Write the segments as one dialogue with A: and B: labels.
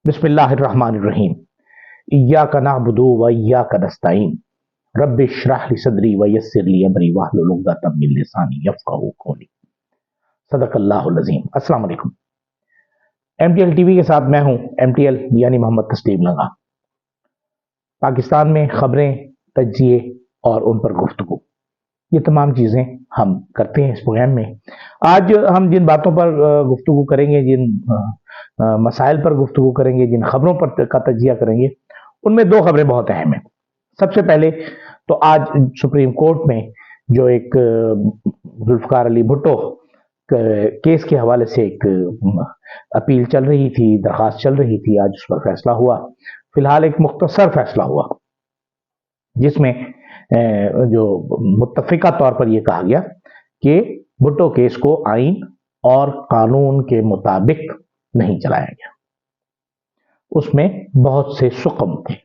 A: बिस्मिल्लाहिर्रहमानिर्रहीम। इय्याका नअबुदु व इय्याका नस्तईन। रब्बि इश्रह ली सदरी व यस्सिर ली अमरी वहलुल उक़दतम मिन लिसानी यफ़क़हू क़ौली। सदक़ल्लाहुल अज़ीम। अस्सलाम वालेकुम। MTL टीवी के साथ मैं हूं MTL यानी मोहम्मद तस्लीम लंगा। पाकिस्तान में खबरें, तज्जिए और उन पर गुफ्तगू, ये तमाम चीज़ें हम करते हैं इस प्रोग्राम में। आज हम जिन बातों पर गुफ्तगू करेंगे, जिन मसाइल पर गुफ्तगू करेंगे, जिन खबरों पर का तज्जिया करेंगे, उनमें दो खबरें बहुत अहम हैं। सबसे पहले तो आज सुप्रीम कोर्ट में जो एक जुल्फ़िकार अली भुट्टो केस के हवाले से एक अपील चल रही थी, दरख्वास्त चल रही थी, आज उस पर फैसला हुआ। फिलहाल एक मुख्तसर फैसला हुआ जिसमें जो मुत्तफ़िका तौर पर यह कहा गया कि भुट्टो केस को आइन और कानून के मुताबिक नहीं चलाया गया। उसमें बहुत से सुकम थे,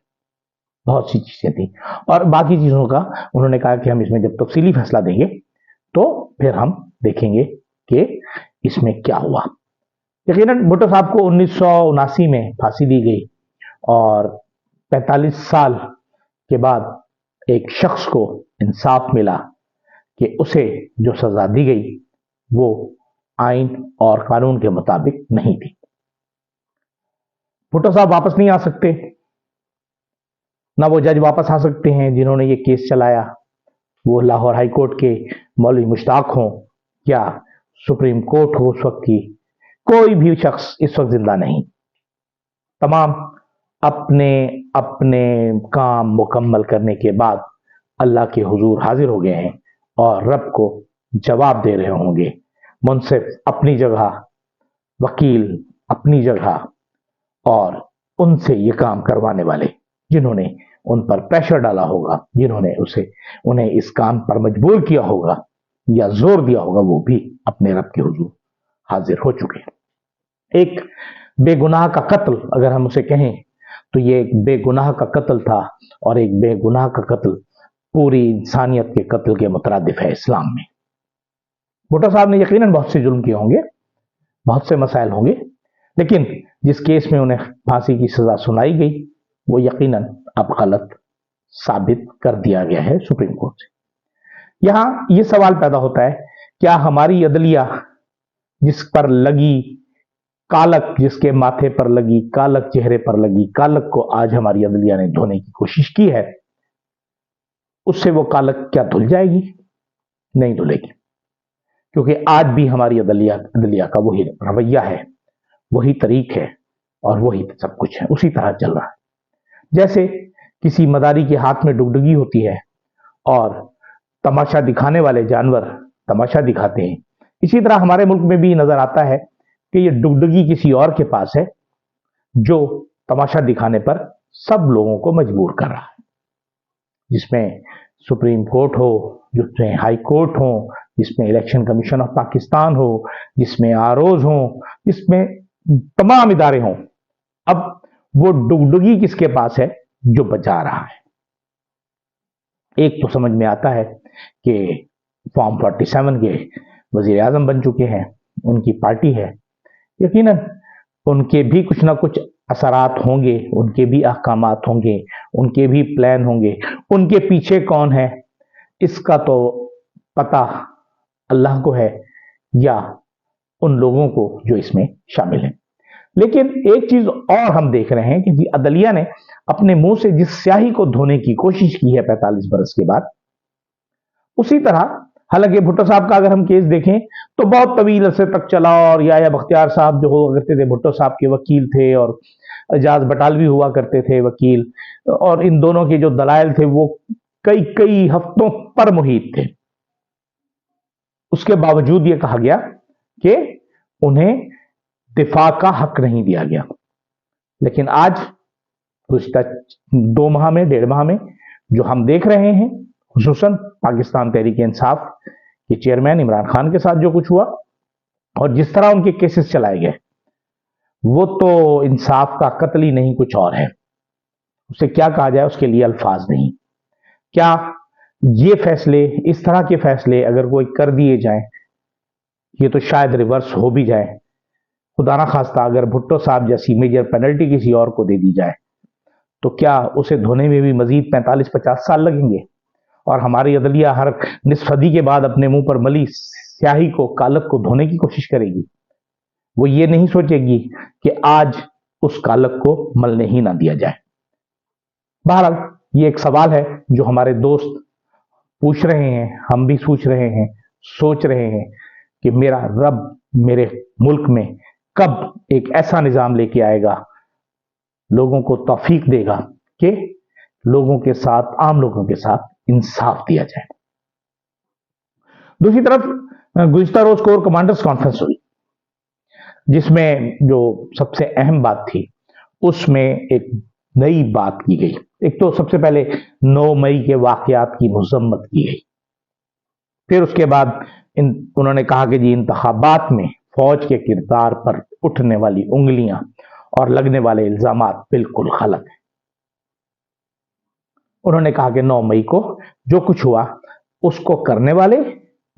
A: बहुत सी चीजें थी, और बाकी चीजों का उन्होंने कहा कि हम इसमें जब तफसीली फैसला देंगे तो फिर हम देखेंगे कि इसमें क्या हुआ। यकीनन भुट्टो साहब को 1979 में फांसी दी गई और 45 साल के बाद एक शख्स को इंसाफ मिला कि उसे जो सजा दी गई वो आइन और कानून के मुताबिक नहीं थी। भुट्टो साहब वापस नहीं आ सकते, ना वो जज वापस आ सकते हैं जिन्होंने ये केस चलाया, वो लाहौर हाई कोर्ट के मौलवी मुश्ताक हों या सुप्रीम कोर्ट हो उस वक्त की, कोई भी शख्स इस वक्त जिंदा नहीं। तमाम अपने अपने काम मुकम्मल करने के बाद अल्लाह के हुजूर हाजिर हो गए हैं और रब को जवाब दे रहे होंगे। मुनसिफ अपनी जगह, वकील अपनी जगह, और उनसे ये काम करवाने वाले जिन्होंने उन पर प्रेशर डाला होगा, जिन्होंने उन्हें इस काम पर मजबूर किया होगा या जोर दिया होगा, वो भी अपने रब के हुजूर हाजिर हो चुके हैं। एक बेगुनाह का कत्ल अगर हम उसे कहें तो ये एक बेगुनाह का कत्ल था, और एक बेगुनाह का कत्ल पूरी इंसानियत के कत्ल के मुतरादिफ है इस्लाम में। भुट्टो साहब ने यकीनन बहुत से जुल्म किए होंगे, बहुत से मसाइल होंगे, लेकिन जिस केस में उन्हें फांसी की सजा सुनाई गई वो यकीनन अब गलत साबित कर दिया गया है सुप्रीम कोर्ट से। यहां यह सवाल पैदा होता है, क्या हमारी अदलिया जिस पर लगी कालक, जिसके माथे पर लगी कालक, चेहरे पर लगी कालक को आज हमारी अदलिया ने धोने की कोशिश की है, उससे वो कालक क्या धुल जाएगी? नहीं धुलेगी, क्योंकि आज भी हमारी अदलिया का वही रवैया है, वही तरीक है और वही सब कुछ है, उसी तरह चल रहा है। जैसे किसी मदारी के हाथ में डुगडुगी होती है और तमाशा दिखाने वाले जानवर तमाशा दिखाते हैं, इसी तरह हमारे मुल्क में भी नजर आता है कि ये डुगडुगी किसी और के पास है जो तमाशा दिखाने पर सब लोगों को मजबूर कर रहा है, जिसमें सुप्रीम कोर्ट हो, जिसमें हाई कोर्ट हो, जिसमें इलेक्शन कमीशन ऑफ पाकिस्तान हो, जिसमें आरओज हो, जिसमें तमाम इदारे हों। अब वो डुगडुगी किसके पास है? जो बचा रहा है। एक तो समझ में आता है कि फॉर्म 47 के वजीर आजम बन चुके हैं, उनकी पार्टी है, यकीनन उनके भी कुछ ना कुछ असरात होंगे, उनके भी अहकामात होंगे, उनके भी प्लान होंगे। उनके पीछे कौन है इसका तो पता अल्लाह को है या उन लोगों को जो इसमें शामिल हैं। लेकिन एक चीज और हम देख रहे हैं कि अदलिया ने अपने मुंह से जिस स्याही को धोने की कोशिश की है 45 बरस के बाद, उसी तरह, हालांकि भुट्टो साहब का अगर हम केस देखें तो बहुत तवील अरसे तक चला, और या बख्तियार साहब जो हुआ करते थे भुट्टो साहब के वकील थे, और एजाज बटालवी हुआ करते थे वकील, और इन दोनों के जो दलाइल थे वो कई कई हफ्तों पर मुहित थे। उसके बावजूद ये कहा गया कि उन्हें दिफा का हक नहीं दिया गया। लेकिन आज गुज़िश्ता 2 माह में, 1.5 माह में जो हम देख रहे हैं, खुसूसन पाकिस्तान तहरीक इंसाफ के चेयरमैन इमरान खान के साथ जो कुछ हुआ और जिस तरह उनके केसेस चलाए गए, वो तो इंसाफ का कत्ल ही नहीं, कुछ और है। उसे क्या कहा जाए, उसके लिए अल्फाज नहीं। क्या ये फैसले, इस तरह के फैसले अगर कोई कर दिए जाएं, ये तो शायद रिवर्स हो भी जाए, खुदा ना खास्ता अगर भुट्टो साहब जैसी मेजर पेनल्टी किसी और को दे दी जाए तो क्या उसे धोने में भी मजीद 45-50 साल लगेंगे? और हमारी अदलिया हर निस्फ सदी के बाद अपने मुंह पर मली स्याही को, कालक को धोने की कोशिश करेगी। वो ये नहीं सोचेगी कि आज उस कालक को मलने ही ना दिया जाए। बहरहाल ये एक सवाल है जो हमारे दोस्त पूछ रहे हैं, हम भी सोच रहे हैं, सोच रहे हैं कि मेरा रब मेरे मुल्क में कब एक ऐसा निजाम लेके आएगा, लोगों को तौफीक देगा कि लोगों के साथ, आम लोगों के साथ इंसाफ दिया जाए। दूसरी तरफ गुज़िश्ता रोज कोर कमांडर्स कॉन्फ्रेंस हुई, जिसमें जो सबसे अहम बात थी उसमें एक नई बात की गई। एक तो सबसे पहले 9 मई के वाकयात की मजम्मत की गई, फिर उसके बाद उन्होंने कहा कि जी इंतखाबात में फौज के किरदार पर उठने वाली उंगलियां और लगने वाले इल्जामात बिल्कुल गलत हैं। उन्होंने कहा कि 9 मई को जो कुछ हुआ उसको करने वाले,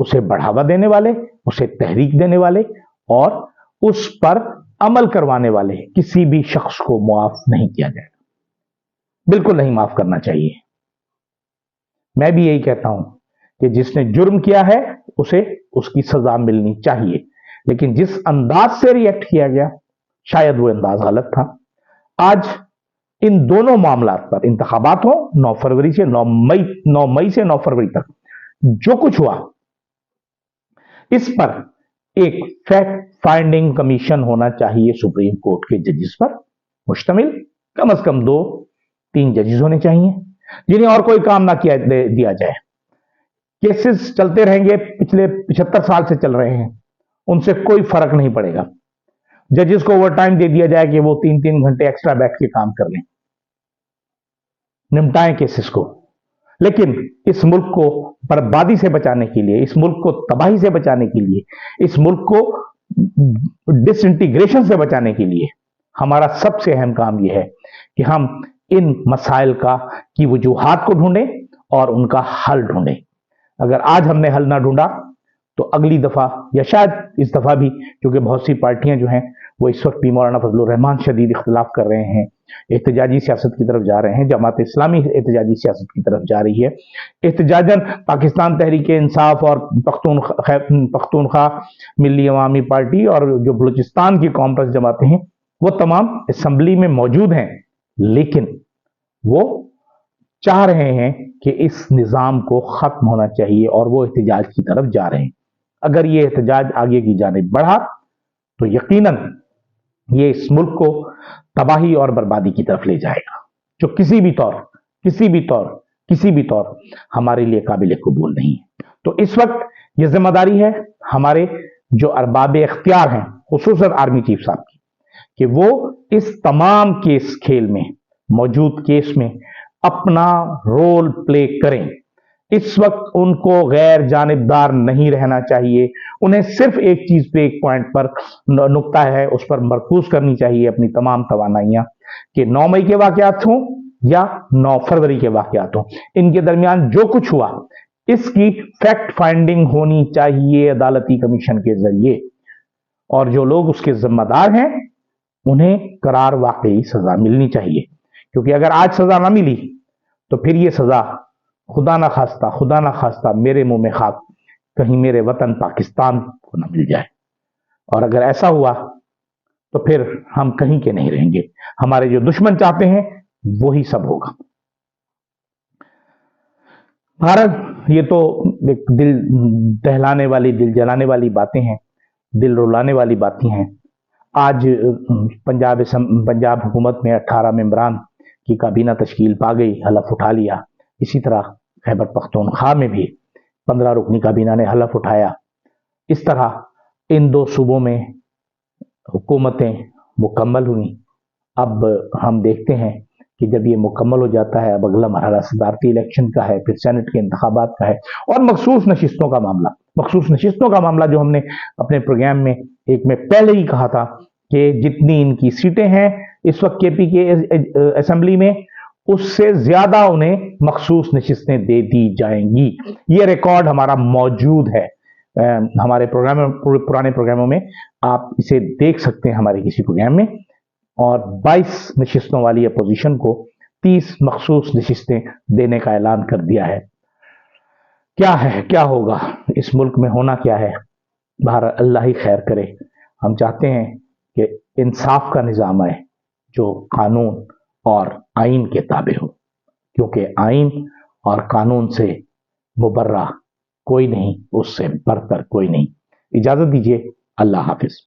A: उसे बढ़ावा देने वाले, उसे तहरीक देने वाले और उस पर अमल करवाने वाले किसी भी शख्स को मुआफ नहीं किया जाएगा, बिल्कुल नहीं माफ करना चाहिए। मैं भी यही कहता हूं कि जिसने जुर्म किया है उसे उसकी सजा मिलनी चाहिए, लेकिन जिस अंदाज से रिएक्ट किया गया शायद वो अंदाज गलत था। आज इन दोनों मामलात पर, इंतखाबात हो 9 फरवरी से 9 मई से 9 फरवरी तक जो कुछ हुआ, इस पर एक फैक्ट फाइंडिंग कमीशन होना चाहिए सुप्रीम कोर्ट के जजेस पर मुश्तमिल। कम से कम 2-3 जजेस होने चाहिए जिन्हें और कोई काम ना किया दिया जाए। केसेस चलते रहेंगे, पिछले 75 साल से चल रहे हैं, उनसे कोई फर्क नहीं पड़ेगा। जजेस को ओवर टाइम दे दिया जाए कि वो 3-3 घंटे एक्स्ट्रा बैठ के काम कर लें, निपटाएं केसेस को। लेकिन इस मुल्क को बर्बादी से बचाने के लिए, इस मुल्क को तबाही से बचाने के लिए, इस मुल्क को डिसइंटीग्रेशन से बचाने के लिए हमारा सबसे अहम काम यह है कि हम इन मसाइल की वजूहात को ढूंढें और उनका हल ढूंढें। अगर आज हमने हल ना ढूंढा तो अगली दफा, या शायद इस दफा भी, क्योंकि बहुत सी पार्टियां जो हैं वो इस वक्त भी मौलाना फजलुर रहमान शदीद इख्तिलाफ कर रहे हैं, एहतजाजी सियासत की तरफ जा रहे हैं। जमात इस्लामी एहतजाजी सियासत की तरफ जा रही है। एहतजाजन पाकिस्तान तहरीक इंसाफ और पख्तूनख्वा मिली अवामी पार्टी और जो बलूचिस्तान की कॉम्प्रेस जमातें हैं वो तमाम असम्बली में मौजूद हैं, लेकिन वो चाह रहे हैं कि इस निज़ाम को ख़त्म होना चाहिए और वो एहतजाज की तरफ जा रहे हैं। अगर ये एहतजाज आगे की जानिब बढ़ा तो यकीनन ये इस मुल्क को तबाही और बर्बादी की तरफ ले जाएगा, जो किसी भी तौर हमारे लिए काबिल कबूल नहीं है। तो इस वक्त ये जिम्मेदारी है हमारे जो अरबाब इख्तियार हैं, खुसूसन आर्मी चीफ साहब की, कि वो इस तमाम केस खेल में, मौजूद केस में अपना रोल प्ले करें। इस वक्त उनको गैर जानिबदार नहीं रहना चाहिए। उन्हें सिर्फ एक चीज पे, एक पॉइंट पर नुक्ता है, उस पर मरकूज करनी चाहिए अपनी तमाम तवानाइयां, कि 9 मई के वाकयात हों या 9 फरवरी के वाकयात हों, इनके दरमियान जो कुछ हुआ इसकी फैक्ट फाइंडिंग होनी चाहिए अदालती कमीशन के जरिए, और जो लोग उसके जिम्मेदार हैं उन्हें करार वाकई सजा मिलनी चाहिए। क्योंकि अगर आज सजा ना मिली तो फिर ये सजा खुदा ना खास्ता मेरे मुंह में खाक, कहीं मेरे वतन पाकिस्तान को ना मिल जाए। और अगर ऐसा हुआ तो फिर हम कहीं के नहीं रहेंगे। हमारे जो दुश्मन चाहते हैं वही सब होगा। भारत, ये तो एक दिल दहलाने वाली, दिल जलाने वाली बातें हैं, दिल रुलाने वाली बातें हैं। आज पंजाब हुकूमत में 18 मेंबरान की काबीना तश्कील पा गई, हलफ उठा लिया। इसी तरह खैबर पख्तूनख्वा में भी 15 रुकनी काबीना ने हलफ उठाया। इस तरह इन 2 सूबों में हुकूमतें मुकम्मल हुई। अब हम देखते हैं कि जब ये मुकम्मल हो जाता है, अब अगला मरहला सदारती इलेक्शन का है, फिर सेनेट के इंतखाबात का है और मखसूस नशिस्तों का मामला जो हमने अपने प्रोग्राम में एक में पहले ही कहा था कि जितनी इनकी सीटें हैं इस वक्त केपी के असेंबली में, उससे ज्यादा उन्हें मखसूस नशिस्तें दे दी जाएंगी। ये रिकॉर्ड हमारा मौजूद है। ہمارے پرانے پروگراموں میں آپ اسے دیکھ سکتے ہیں ہمارے کسی پروگرام میں. اور 22 نشستوں والی اپوزیشن کو 30 مخصوص نشستیں دینے کا اعلان کر دیا ہے. کیا ہے، کیا ہوگا اس ملک میں، ہونا کیا ہے، بہر اللہ ہی خیر کرے. ہم چاہتے ہیں کہ انصاف کا نظام آئے جو قانون اور آئین کے تابع ہو، کیونکہ آئین اور قانون سے مبرہ کوئی نہیں، اس سے برتر کوئی نہیں. اجازت دیجیے، اللہ حافظ.